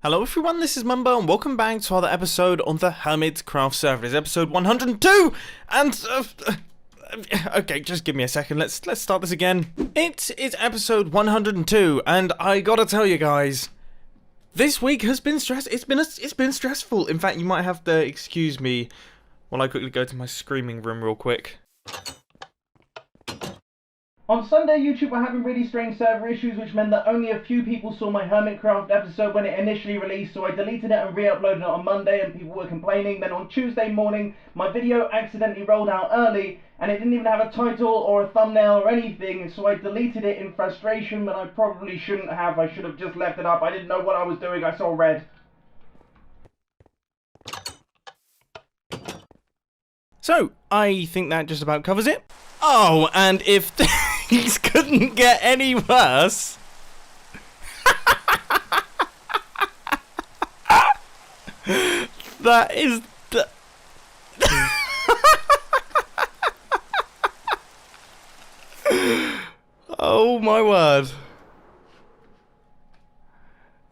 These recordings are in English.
Hello everyone, this is Mumbo and welcome back to another episode on the Hermitcraft server. It's episode 102 and okay, just give me a second. Let's start this again. It is episode 102 and I gotta tell you guys, this week has been it's been stressful. In fact, you might have to excuse me while I quickly go to my screaming room real quick. On Sunday, YouTube were having really strange server issues, which meant that only a few people saw my Hermitcraft episode when it initially released, so I deleted it and re-uploaded it on Monday, and people were complaining. Then on Tuesday morning, my video accidentally rolled out early, and it didn't even have a title or a thumbnail or anything, so I deleted it in frustration, but I probably shouldn't have. I should have just left it up. I didn't know what I was doing. I saw red. So, I think that just about covers it. Oh, and if things couldn't get any worse, that is the... Oh my word.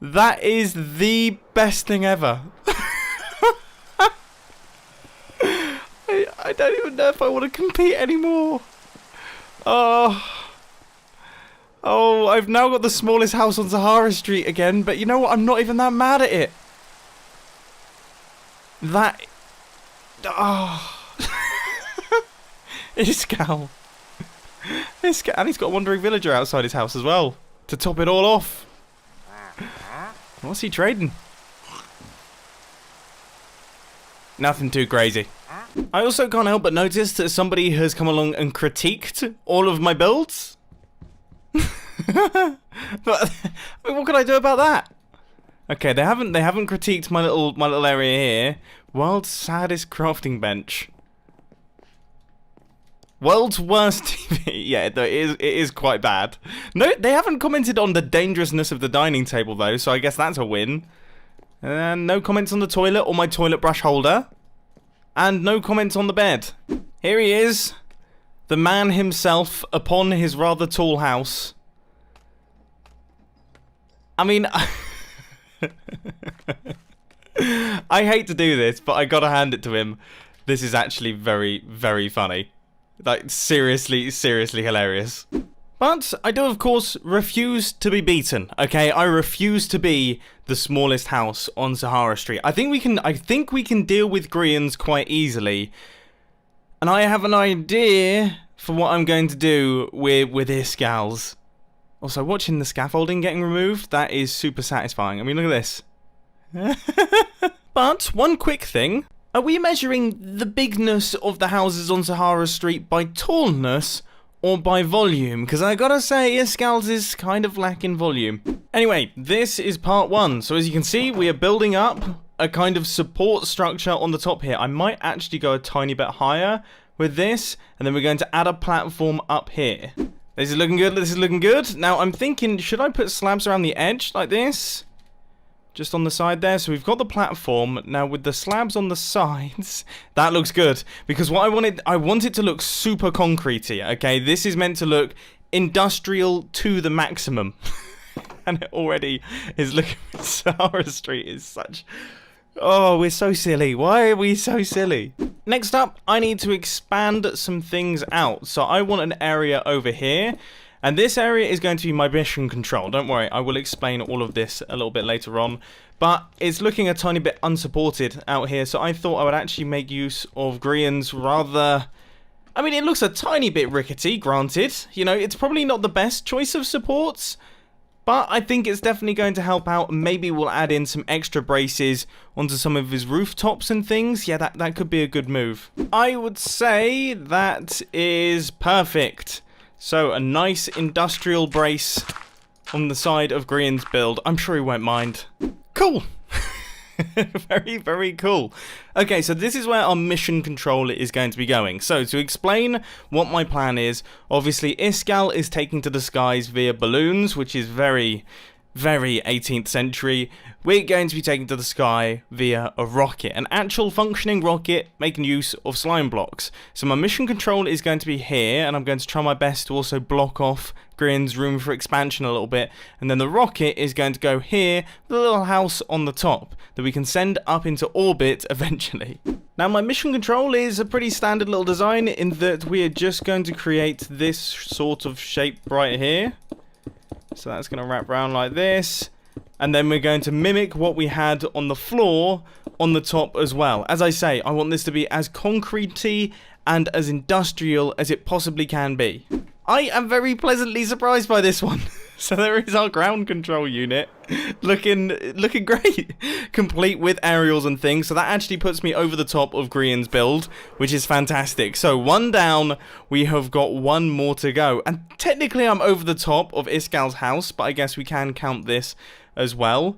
That is the best thing ever. I don't even know if I want to compete anymore. Oh, I've now got the smallest house on Sahara Street again, but you know what? I'm not even that mad at it. That... Iscal. And he's got a wandering villager outside his house as well, to top it all off. What's he trading? Nothing too crazy. I also can't help but notice that somebody has come along and critiqued all of my builds. But I mean, what can I do about that? Okay, they haven't critiqued my little area here. World's saddest crafting bench. World's worst TV. Yeah, it is quite bad. No, they haven't commented on the dangerousness of the dining table though, so I guess that's a win. And no comments on the toilet or my toilet brush holder. And no comments on the bed. Here he is, the man himself upon his rather tall house. I mean, I hate to do this, but I gotta hand it to him. This is actually very, very funny. Like, seriously, seriously hilarious. But I do, of course, refuse to be beaten, okay? I refuse to be the smallest house on Sahara Street. I think we can deal with Grians quite easily. And I have an idea for what I'm going to do with Iscals. Also, watching the scaffolding getting removed, that is super satisfying. I mean, look at this. But, one quick thing. Are we measuring the bigness of the houses on Sahara Street by tallness or by volume? Because I gotta say, Iscals is kind of lacking volume. Anyway, this is part one. So as you can see, we are building up a kind of support structure on the top here. I might actually go a tiny bit higher with this, and then we're going to add a platform up here. This is looking good, this is looking good. Now, I'm thinking, should I put slabs around the edge like this? Just on the side there. So we've got the platform. Now with the slabs on the sides, that looks good. Because what I want it to look super concretey, okay? This is meant to look industrial to the maximum. And it already is looking... Sahara Street is such... Oh, we're so silly. Why are we so silly? Next up, I need to expand some things out. So I want an area over here. And this area is going to be my mission control. Don't worry, I will explain all of this a little bit later on. But it's looking a tiny bit unsupported out here, so I thought I would actually make use of Grian's rather... I mean, it looks a tiny bit rickety, granted. You know, it's probably not the best choice of supports, but I think it's definitely going to help out. Maybe we'll add in some extra braces onto some of his rooftops and things. Yeah, that could be a good move. I would say that is perfect. So, a nice industrial brace on the side of Grian's build. I'm sure he won't mind. Cool! Very, very cool. Okay, so this is where our mission control is going to be going. So, to explain what my plan is, obviously Iscal is taking to the skies via balloons, which is very, very 18th century. We're going to be taken to the sky via a rocket, an actual functioning rocket making use of slime blocks. So my mission control is going to be here, and I'm going to try my best to also block off Grin's room for expansion a little bit. And then the rocket is going to go here, with a little house on the top that we can send up into orbit eventually. Now my mission control is a pretty standard little design in that we are just going to create this sort of shape right here. So that's going to wrap around like this. And then we're going to mimic what we had on the floor on the top as well. As I say, I want this to be as concrete-y and as industrial as it possibly can be. I am very pleasantly surprised by this one. So there is our ground control unit looking great, complete with aerials and things. So that actually puts me over the top of Grian's build, which is fantastic. So one down, we have got one more to go. And technically I'm over the top of Iskal's house, but I guess we can count this as well.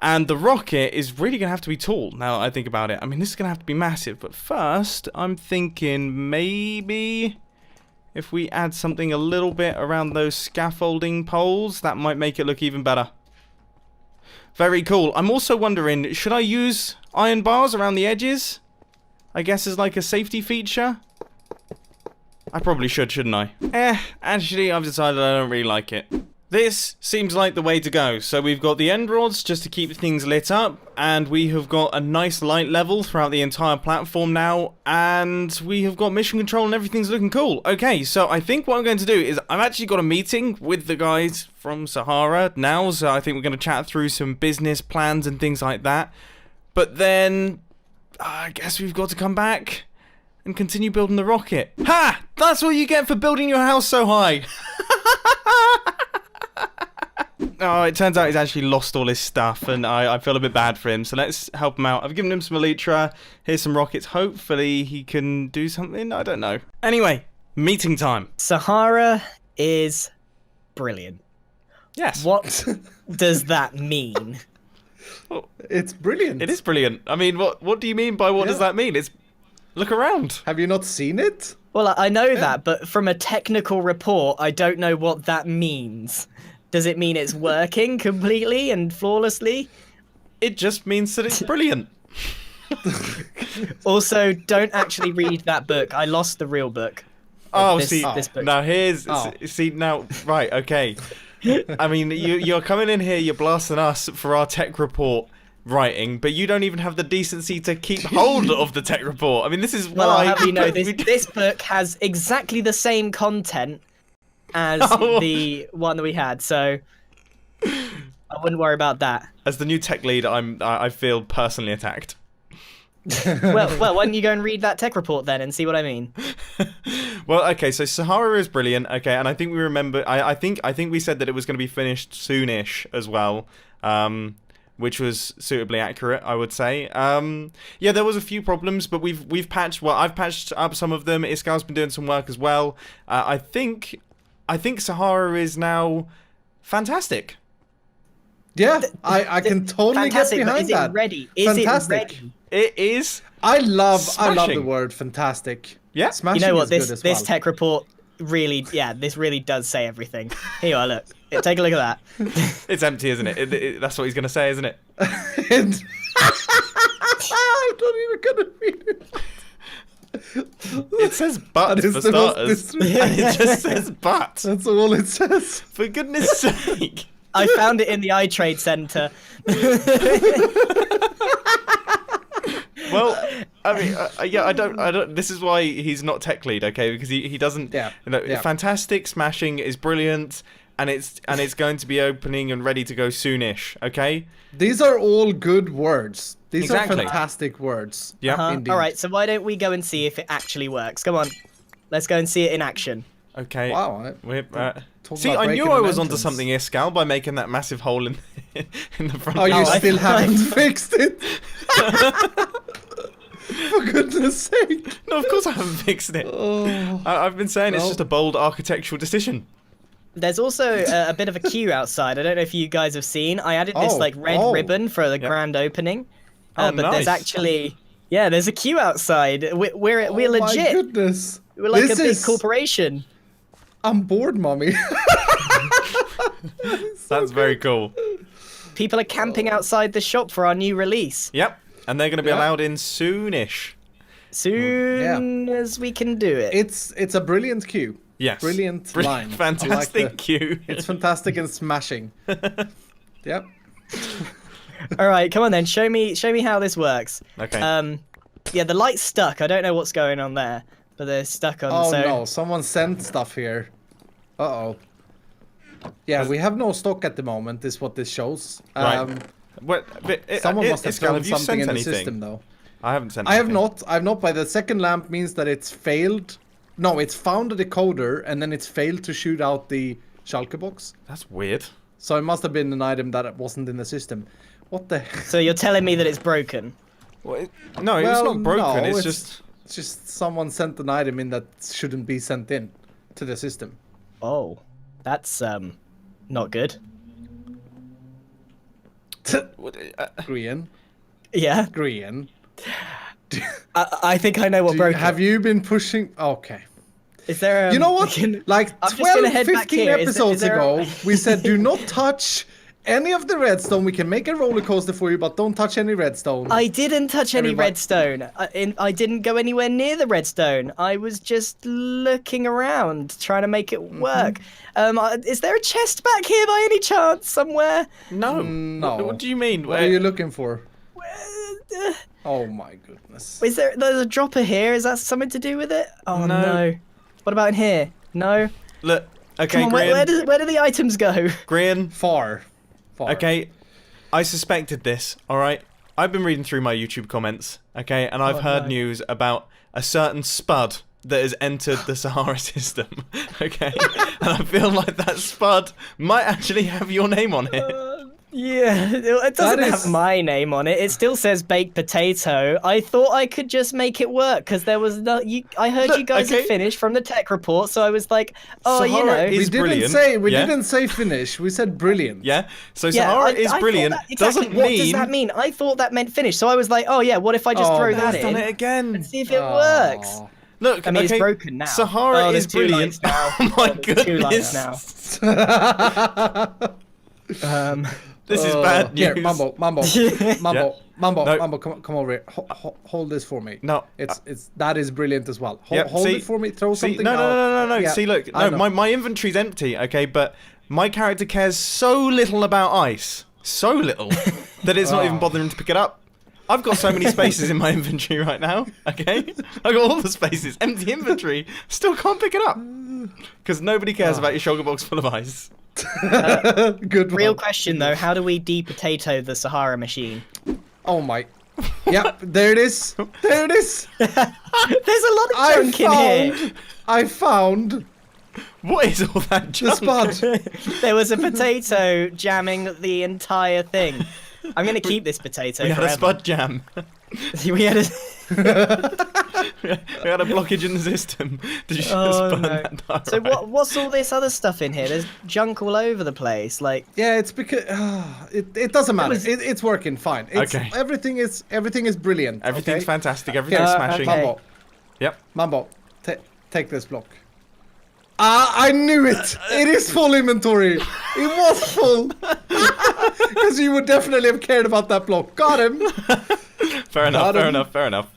And the rocket is really going to have to be tall, now I think about it. I mean, this is going to have to be massive. But first, I'm thinking maybe if we add something a little bit around those scaffolding poles, that might make it look even better. Very cool. I'm also wondering, should I use iron bars around the edges? I guess as like a safety feature? I probably should, shouldn't I? Actually, I've decided I don't really like it. This seems like the way to go. So we've got the end rods just to keep things lit up, and we have got a nice light level throughout the entire platform now, and we have got mission control and everything's looking cool. Okay, so I think what I'm going to do is I've actually got a meeting with the guys from Sahara now, so I think we're going to chat through some business plans and things like that. But then I guess we've got to come back and continue building the rocket. Ha! That's what you get for building your house so high. Oh, it turns out he's actually lost all his stuff, and I feel a bit bad for him, so let's help him out. I've given him some elytra, here's some rockets, hopefully he can do something, I don't know. Anyway, meeting time. Sahara is brilliant. Yes. What does that mean? Well, It's brilliant. it is brilliant. I mean, what do you mean by what does that mean? It's... Look around. Have you not seen it? Well, I know that, but from a technical report, I don't know what that means. Does it mean it's working completely and flawlessly? It just means that it's brilliant. Also, don't actually read that book. I lost the real book. Oh, This book. now here's... See, now... Right, okay. I mean, you're coming in here, you're blasting us for our tech report writing, but you don't even have the decency to keep hold of the tech report. I mean, this is why... Well, I'll have you know, this book has exactly the same content as the one that we had, so I wouldn't worry about that. As the new tech lead, I feel personally attacked. Well, why don't you go and read that tech report then and see what I mean? Well, okay, so Sahara is brilliant, okay, and I think we remember... I think we said that it was going to be finished soonish as well, which was suitably accurate, I would say. Yeah, there was a few problems, but we've patched... Well, I've patched up some of them. Iskal's been doing some work as well. I think Sahara is now fantastic. Yeah, I can totally get Fantastic, but behind is it that. ready? Is Fantastic. it ready? It is. I love the Smashing. word fantastic. Yeah. Smashing You know what? is good as This well. tech report really, this really does say everything. Here you are, look. Take a look at that. It's empty, isn't it? That's what he's going to say, isn't it? I'm not even gonna read it. It says but That is for the most starters. And it just says but. That's all it says. For goodness sake. I found it in the iTrade Center. Well, I mean, yeah, I don't. This is why he's not tech lead, okay? Because he doesn't. Yeah, You know, yeah. Fantastic, smashing is brilliant, and it's going to be opening and ready to go soonish, okay? These are all good words. These Exactly. are fantastic words. Yeah. Indeed. All right, so why don't we go and see if it actually works? Come on, let's go and see it in action. Okay. Wow. Talk See, about I knew breaking I an was onto entrance. something, Iskal, by making that massive hole in the front. Oh, you I still thought- haven't fixed it? For goodness sake. No, of course I haven't fixed it. Oh. I've been saying it's Well. just a bold architectural decision. There's also a bit of a queue outside. I don't know if you guys have seen. I added this Oh, like red oh. ribbon for the Yep. grand opening. Oh, But there's nice. actually, there's a queue outside. We're Oh legit. my goodness. We're like This a big is- corporation. I'm bored, mommy. That's very cool. People are camping outside the shop for our new release. Yep, and they're going to be Yep. allowed in soonish. Soon as we can do it. It's a brilliant cue. Yes. Brilliant line. I like Fantastic cue. It's fantastic and smashing. Yep. All right, come on then. Show me how this works. Okay. Yeah, the light's stuck. I don't know what's going on there, but they're stuck on. Oh so... no, someone sent stuff here. Uh-oh. Yeah, we have no stock at the moment, is what this shows. Right. Someone must have Iskall, thrown have you something sent in the anything? system, though. I haven't sent I have anything. not. I have not. By the second lamp means that it's failed. No, it's found a decoder, and then it's failed to shoot out the shulker box. That's weird. So it must have been an item that wasn't in the system. What the? So you're telling me that it's broken? Well, no, it's Well, not broken. no, it's it's- just... It's just someone sent an item in that shouldn't be sent in to the system. Oh, that's not good. Green. Yeah, Green. I think I know what broke. Have you been pushing? Okay. Is there? You know what? we can- Like I'm just gonna 12, head back 15 here. Is episodes there a- ago, we said do not touch any of the redstone. We can make a roller coaster for you, but don't touch any redstone. I didn't touch any Everybody- redstone. I didn't go anywhere near the redstone. I was just looking around, trying to make it work. Is there a chest back here by any chance somewhere? No. No. What do you mean? What are you looking for? Uh, Oh my goodness. Is there's a dropper here? Is that something to do with it? Oh No. no. What about in here? No. Look. Okay, Come on, where do the items go? Grian. Far. Okay, I suspected this, alright? I've been reading through my YouTube comments, okay, and I've heard no. news about a certain spud that has entered the Sahara system, okay? And I feel like that spud might actually have your name on it. Yeah, it doesn't That have is- my name on it. It still says baked potato. I thought I could just make it work because there was no. I heard Look, you guys okay. had finished from the tech report, so I was like, oh, you Sahara know. is We didn't brilliant, say yeah? didn't say finish. We said brilliant. Yeah, so Yeah, Sahara is I thought brilliant, that- exactly. doesn't What mean... does that mean? I thought that meant finish, so I was like, oh yeah, what if I just Oh, throw no, that I've done in? it again. See if it works. Aw. Look, I mean, okay, it's broken now. Sahara Oh, is there's two brilliant. lights now. Oh my Oh, there's two lights goodness. now. This is bad news. Here, Mumbo, Mumbo, No. Mumbo, come over here. Hold this for me. No. It's that is brilliant as well. Yep, Hold see- it for me. Throw See, something. no, out. no. Yeah, See, look, I no, know. my inventory's empty, okay, but my character cares so little about ice, so little, that it's not even Oh. bothering to pick it up. I've got so many spaces in my inventory right now, okay? I've got all the spaces, empty inventory, still can't pick it up. Because nobody cares about your sugar box full of ice. Good one. Real question though, how do we de-potato the Sahara machine? Oh my. Yep, there it is. There it is. There's a lot of junk in here. I found What is all that the junk? spud. There was a potato jamming the entire thing. I'm gonna keep this potato We had forever. a spud jam. We had a... We had a blockage in the system. Did you just Oh, burn no. that diorite? So what's all this other stuff in here? There's junk all over the place. Like, Yeah, it's because it doesn't matter. was- It's working fine. It's, Okay. Everything is brilliant. Everything's okay? fantastic, everything's Here, smashing. okay. Mumbo, Yep. Mumbo, take this block. I knew it. It is full inventory. It was full. Because you would definitely have cared about that block. Got him. Fair enough, Got fair him. enough, fair enough.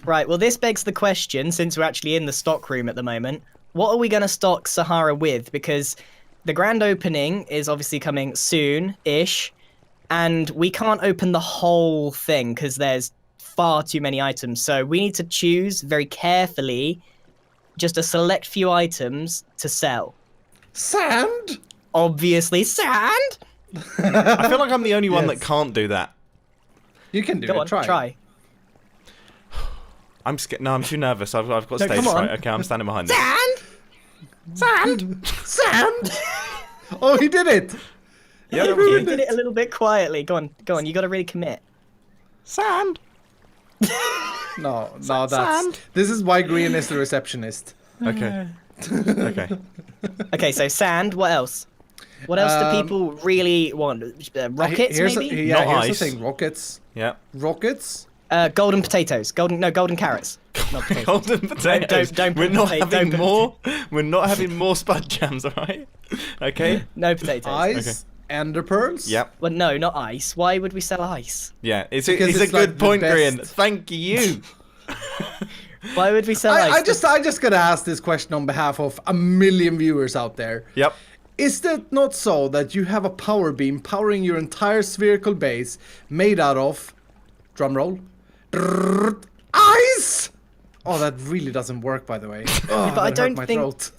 right, well this begs the question, since we're actually in the stock room at the moment, what are we gonna stock Sahara with? Because the grand opening is obviously coming soon-ish, and we can't open the whole thing because there's far too many items. So we need to choose very carefully just a select few items to sell. Sand. Obviously, sand. I feel like I'm the only one Yes. that can't do that. You can do Go it. on, Try. try. I'm scared. No, I'm too nervous. I've got No, stage come on. fright. Okay, I'm standing behind this. Sand. Sand. Oh, he did it. Yeah, You that was me. did it a little bit quietly. Go on. You got to really commit. Sand. No, that's. Sand. This is why Green is the receptionist. Okay. Okay. Okay, so sand. What else? What else do Um, people really want? Rockets, Here's maybe? here's Not the ice. thing. Rockets. Yeah. Rockets. Golden potatoes. Golden carrots. Not potatoes. Golden potatoes. Don't we're put not pota- having don't put more. We're not having more spud jams, all right? Okay. No potatoes. Ice, ender pearls. Yep. Well, no, not ice. Why would we sell ice? Yeah. It's Because a it's good like the point, best. Grian. Thank you. Why would we sell ice? I just gotta ask this question on behalf of a million viewers out there. Yep. Is it not so that you have a power beam powering your entire spherical base made out of, drumroll, ice? Oh, that really doesn't work, by the way. Oh, but I that hurt don't my think- throat.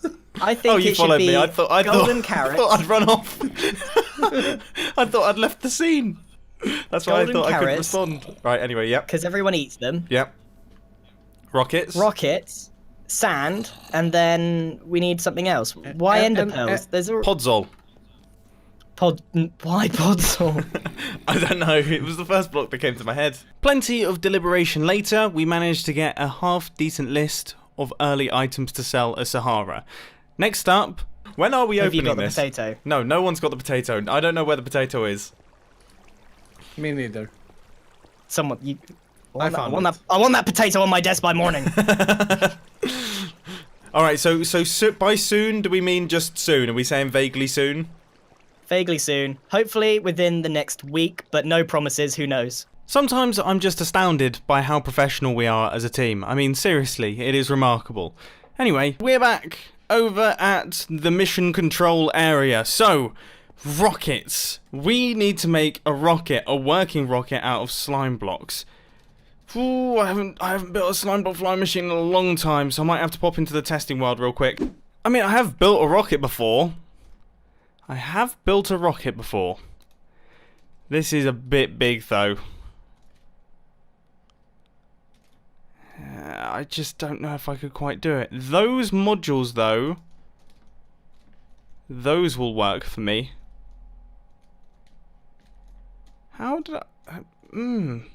I think Oh, you it should followed be me. I thought golden carrots. I thought I'd run off. I thought I'd left the scene. That's why I Golden thought I could carrots. respond. Right. Anyway. Yep. Because everyone eats them. Yep. Rockets. Rockets, sand, and then we need something else. Why ender pearls? There's a Podzol. Why podzol? I don't know, it was the first block that came to my head. Plenty of deliberation later, we managed to get a half-decent list of early items to sell at Sahara. Next up, when are we Have opening you got the this? potato? No, no one's got the potato. I don't know where the potato is. Me neither. Someone you. I found it. I want that potato on my desk by morning. Alright, so by soon, do we mean just soon? Are we saying vaguely soon? Vaguely soon. Hopefully within the next week, but no promises. Who knows? Sometimes I'm just astounded by how professional we are as a team. I mean, seriously, it is remarkable. Anyway, we're back over at the mission control area. So, rockets. We need to make a rocket, a working rocket out of slime blocks. Ooh, I haven't built a slime block flying machine in a long time, so I might have to pop into the testing world real quick. I mean, I have built a rocket before. This is a bit big, though. I just don't know if I could quite do it. Those modules, though, those will work for me. How did I'm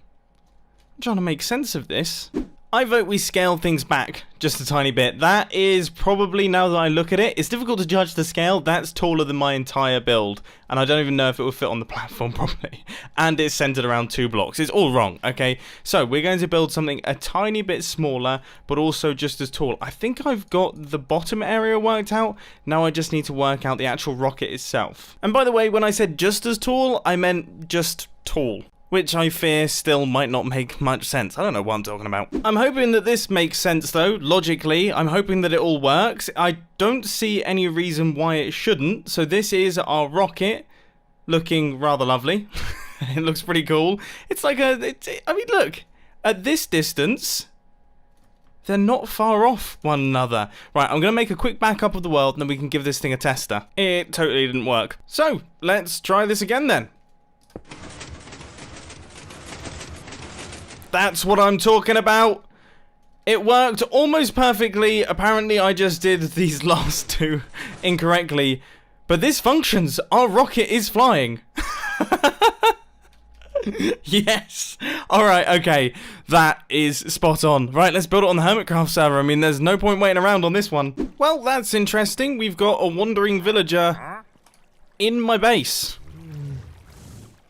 trying to make sense of this. I vote we scale things back just a tiny bit. That is probably, now that I look at it, it's difficult to judge the scale. That's taller than my entire build, and I don't even know if it will fit on the platform properly. And it's centered around 2 blocks. It's all wrong, okay? So we're going to build something a tiny bit smaller, but also just as tall. I think I've got the bottom area worked out. Now I just need to work out the actual rocket itself. And by the way, when I said just as tall, I meant just tall, which I fear still might not make much sense. I don't know what I'm talking about. I'm hoping that this makes sense, though, logically. I'm hoping that it all works. I don't see any reason why it shouldn't. So this is our rocket, looking rather lovely. It looks pretty cool. It's like I mean, look, at this distance, they're not far off one another. Right, I'm going to make a quick backup of the world, and then we can give this thing a tester. It totally didn't work. So, let's try this again, then. That's what I'm talking about. It worked almost perfectly. Apparently, I just did these last 2 incorrectly. But this functions. Our rocket is flying. Yes. Alright, okay. That is spot on. Right, let's build it on the Hermitcraft server. I mean, there's no point waiting around on this one. Well, that's interesting. We've got a wandering villager in my base.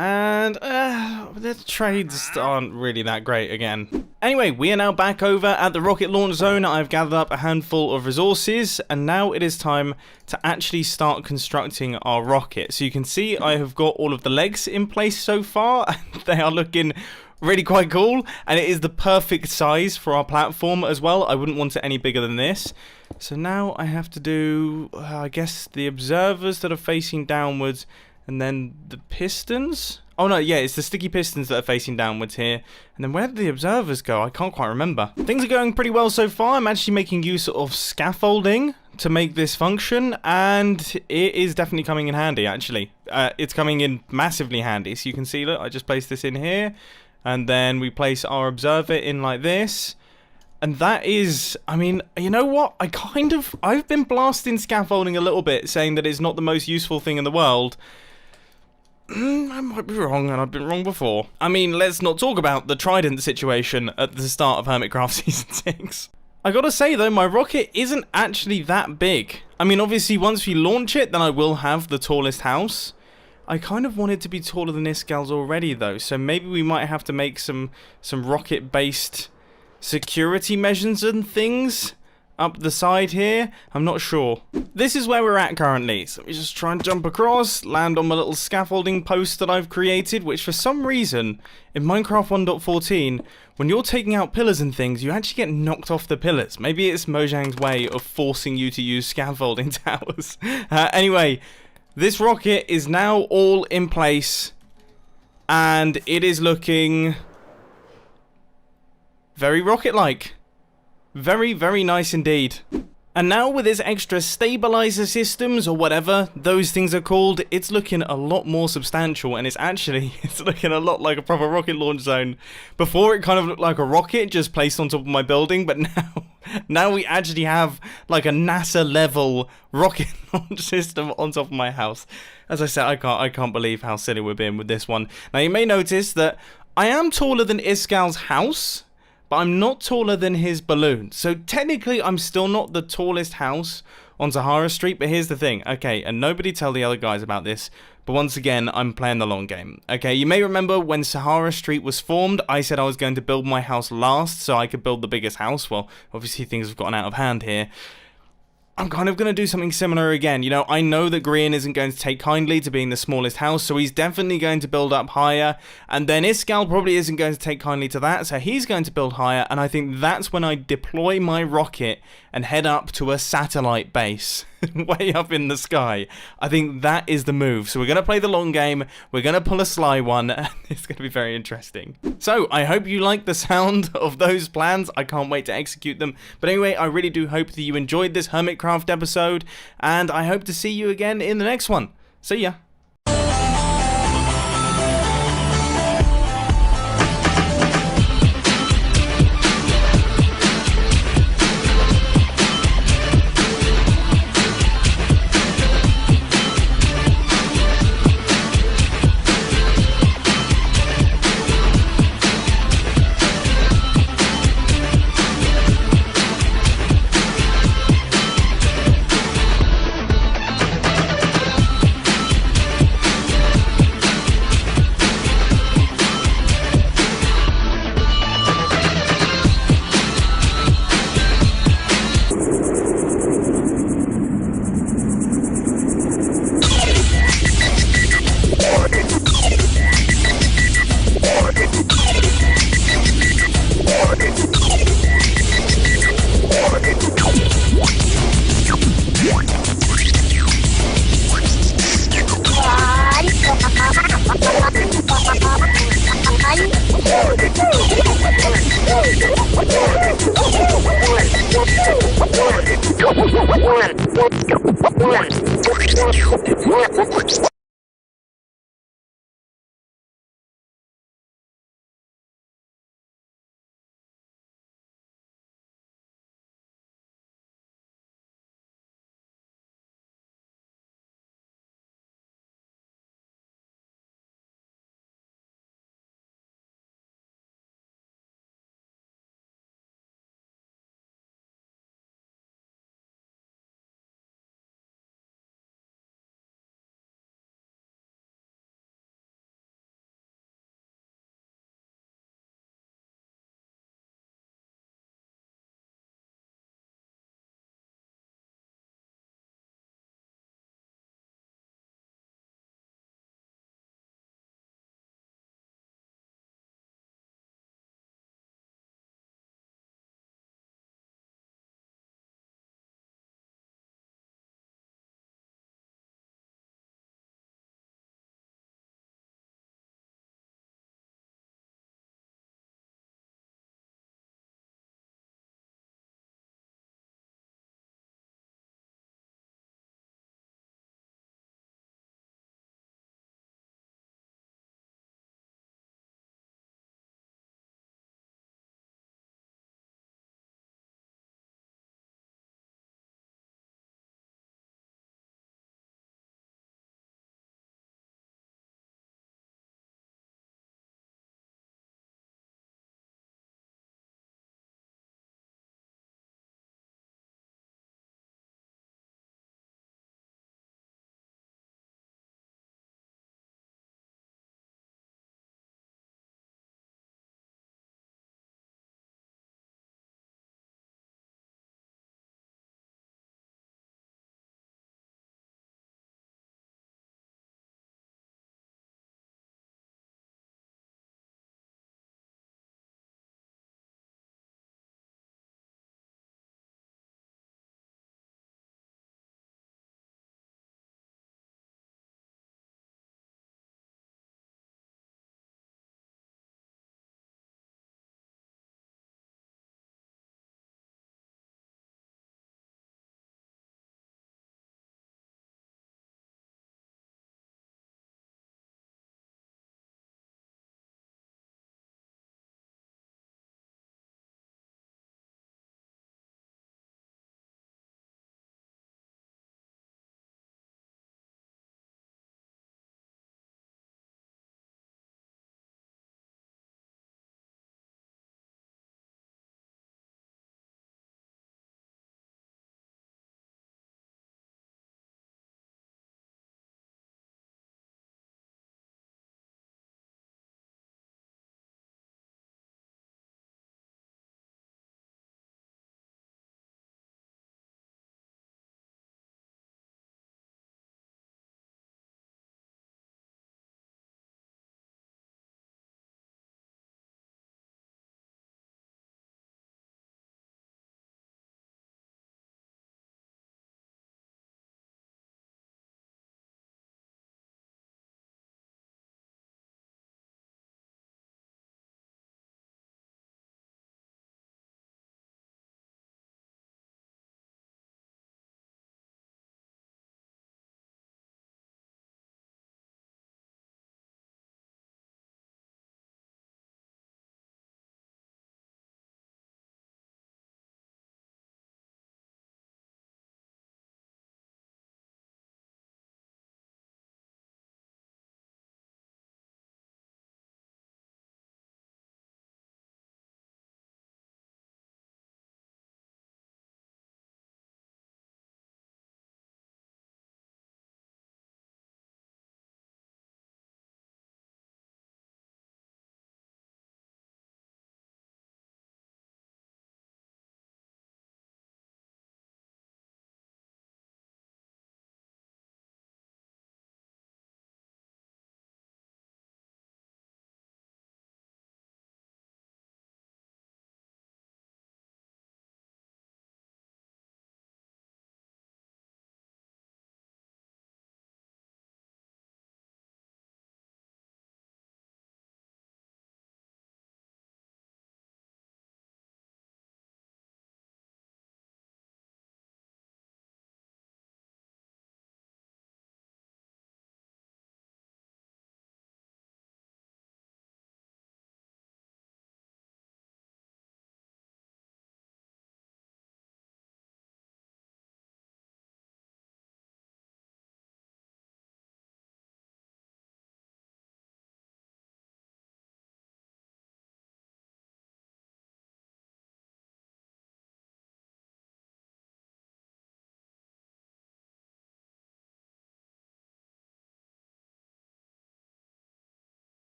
And the trades aren't really that great again. Anyway, we are now back over at the rocket launch zone. I've gathered up a handful of resources, and now it is time to actually start constructing our rocket. So you can see I have got all of the legs in place so far, and they are looking really quite cool, and it is the perfect size for our platform as well. I wouldn't want it any bigger than this. So now I have to do, I guess, the observers that are facing downwards, and then the pistons? Oh no, yeah, it's the sticky pistons that are facing downwards here. And then where did the observers go? I can't quite remember. Things are going pretty well so far. I'm actually making use of scaffolding to make this function, and it is definitely coming in handy, actually. It's coming in massively handy. So you can see, look, I just placed this in here, and then we place our observer in like this. And that is, I mean, you know what? I've been blasting scaffolding a little bit, saying that it's not the most useful thing in the world. I might be wrong, and I've been wrong before. I mean, let's not talk about the trident situation at the start of Hermitcraft Season 6. I gotta say, though, my rocket isn't actually that big. I mean, obviously, once we launch it, then I will have the tallest house. I kind of want it to be taller than Iskal's already, though, so maybe we might have to make some rocket-based security measures and things up the side here. I'm not sure. This is where we're at currently. So let me just try and jump across, land on my little scaffolding post that I've created, which for some reason, in Minecraft 1.14, when you're taking out pillars and things, you actually get knocked off the pillars. Maybe it's Mojang's way of forcing you to use scaffolding towers. Anyway, this rocket is now all in place, and it is looking very rocket-like. Very, very nice indeed. And now with its extra stabilizer systems, or whatever those things are called, it's looking a lot more substantial, and it's looking a lot like a proper rocket launch zone. Before it kind of looked like a rocket just placed on top of my building, but now we actually have like a NASA level rocket launch system on top of my house. As I said, I can't believe how silly we're being with this one. Now you may notice that I am taller than Iskal's house, but I'm not taller than his balloon. So technically, I'm still not the tallest house on Sahara Street, but here's the thing. Okay, and nobody tell the other guys about this, but once again, I'm playing the long game. Okay, you may remember when Sahara Street was formed, I said I was going to build my house last so I could build the biggest house. Well, obviously things have gotten out of hand here. I'm kind of going to do something similar again. You know, I know that Green isn't going to take kindly to being the smallest house, so he's definitely going to build up higher. And then Iskal probably isn't going to take kindly to that, so he's going to build higher. And I think that's when I deploy my rocket and head up to a satellite base way up in the sky. I think that is the move. So we're going to play the long game. We're going to pull a sly one. And it's going to be very interesting. So I hope you like the sound of those plans. I can't wait to execute them. But anyway, I really do hope that you enjoyed this Hermitcraft episode. And I hope to see you again in the next one. See ya. One.